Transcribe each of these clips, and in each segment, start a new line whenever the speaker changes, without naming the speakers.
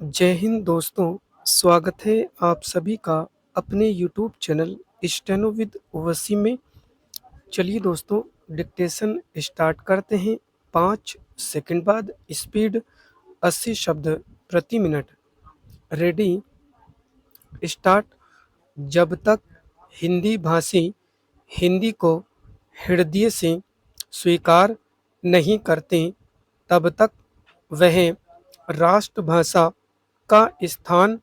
जय हिंद दोस्तों, स्वागत है आप सभी का अपने YouTube channel steno with Wasim में। चलिए दोस्तों, डिक्टेशन स्टार्ट करते हैं। 5 सेकंड बाद स्पीड 80 शब्द प्रति मिनट। Ready, start. जब तक हिंदी भाषी हिंदी को हृदय से स्वीकार नहीं करते, तब तक वह राष्ट्रभाषा का स्थान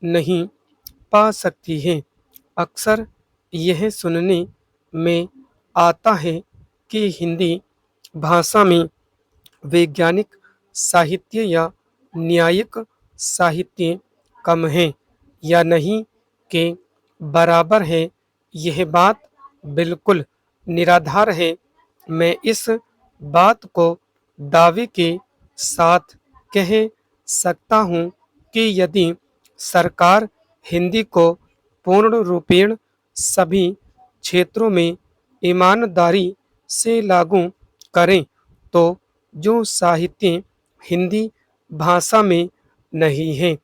नहीं पा सकती है। अक्सर यह सुनने में आता है कि हिंदी भाषा में वैज्ञानिक साहित्य या न्यायिक साहित्य कम है या नहीं के बराबर है। यह बात बिल्कुल निराधार है। मैं इस बात को दावे के साथ कह सकता हूँ कि यदि सरकार हिंदी को पूर्ण रूपेण सभी क्षेत्रों में ईमानदारी से लागू करें, तो जो साहित्य हिंदी भाषा में नहीं है,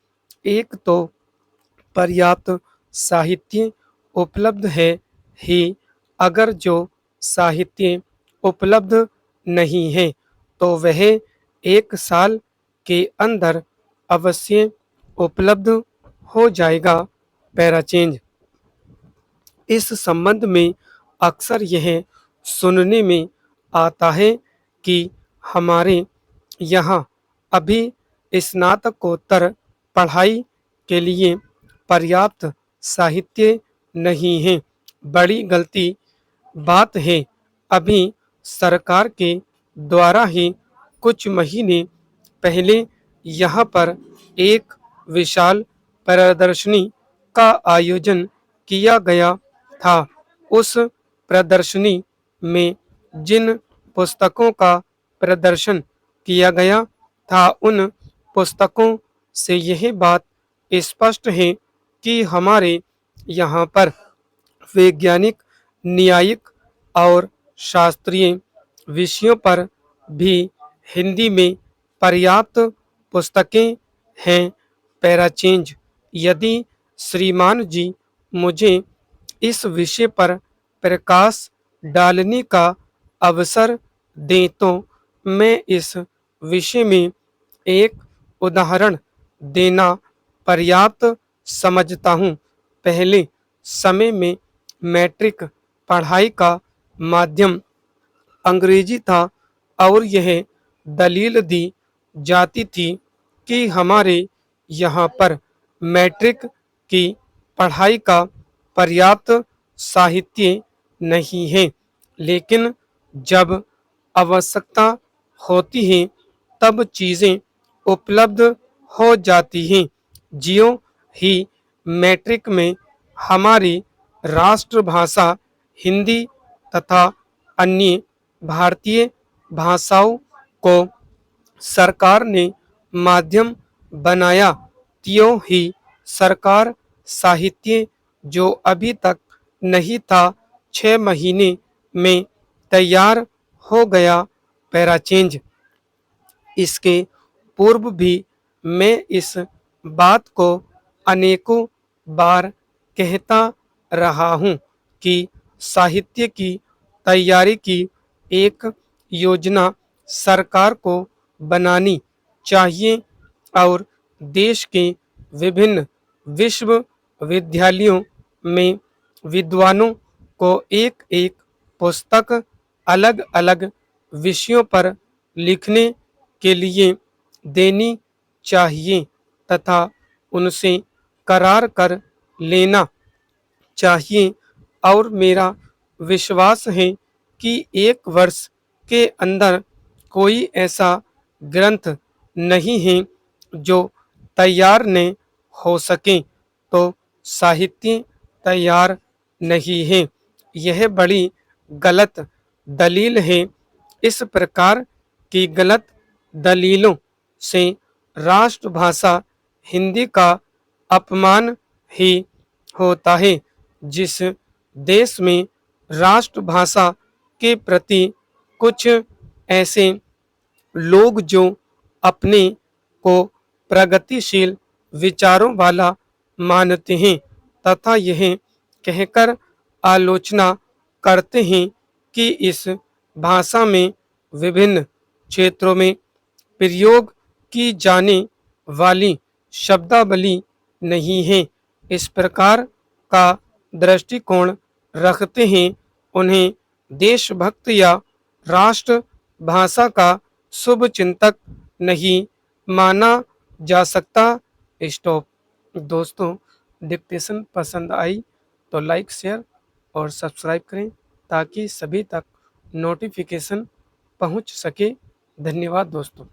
एक तो पर्याप्त साहित्य उपलब्ध है ही, अगर जो साहित्य उपलब्ध नहीं है तो वह 1 साल के अंदर अवश्य उपलब्ध हो जाएगा। पैराचेंज। इस संबंध में अक्सर यह सुनने में आता है कि हमारे यहाँ अभी स्नातकोत्तर पढ़ाई के लिए पर्याप्त साहित्य नहीं है। बड़ी गलती बात है। अभी सरकार के द्वारा ही कुछ महीने पहले यहाँ पर एक विशाल प्रदर्शनी का आयोजन किया गया था। उस प्रदर्शनी में जिन पुस्तकों का प्रदर्शन किया गया था, उन पुस्तकों से यह बात स्पष्ट है कि हमारे यहाँ पर वैज्ञानिक, न्यायिक और शास्त्रीय विषयों पर भी हिंदी में पर्याप्त पुस्तकें हैं। पैराचेंज। यदि श्रीमान जी मुझे इस विषय पर प्रकाश डालने का अवसर दें तो मैं इस विषय में एक उदाहरण देना पर्याप्त समझता हूँ। पहले समय में मैट्रिक पढ़ाई का माध्यम अंग्रेजी था और यह दलील दी जाती थी कि हमारे यहाँ पर मैट्रिक की पढ़ाई का पर्याप्त साहित्य नहीं है। लेकिन जब आवश्यकता होती है तब चीज़ें उपलब्ध हो जाती हैं। ज्यों ही मैट्रिक में हमारी राष्ट्रभाषा हिंदी तथा अन्य भारतीय भाषाओं को सरकार ने माध्यम बनाया, त्यों ही सरकार साहित्य जो अभी तक नहीं था, 6 महीने में तैयार हो गया। पैराचेंज। इसके पूर्व भी मैं इस बात को अनेकों बार कहता रहा हूँ कि साहित्य की तैयारी की एक योजना सरकार को बनानी चाहिए और देश के विभिन्न विश्वविद्यालयों में विद्वानों को एक एक पुस्तक अलग अलग विषयों पर लिखने के लिए देनी चाहिए तथा उनसे करार कर लेना चाहिए। और मेरा विश्वास है कि 1 वर्ष के अंदर कोई ऐसा ग्रंथ नहीं है जो तैयार न हो सके, तो साहित्य तैयार नहीं है। यह बड़ी गलत दलील है। इस प्रकार की गलत दलीलों से राष्ट्रभाषा हिंदी का अपमान ही होता है। जिस देश में राष्ट्रभाषा के प्रति कुछ ऐसे लोग जो अपने को प्रगतिशील विचारों वाला मानते हैं तथा यह कहकर आलोचना करते हैं कि इस भाषा में विभिन्न क्षेत्रों में प्रयोग की जाने वाली शब्दावली नहीं है। इस प्रकार का दृष्टिकोण रखते हैं उन्हें देशभक्त या राष्ट्र भाषा का शुभ चिंतक नहीं माना जा सकता। स्टॉप। दोस्तों, डिक्टेशन पसंद आई तो लाइक शेयर और सब्सक्राइब करें ताकि सभी तक नोटिफिकेशन पहुंच सके। धन्यवाद दोस्तों।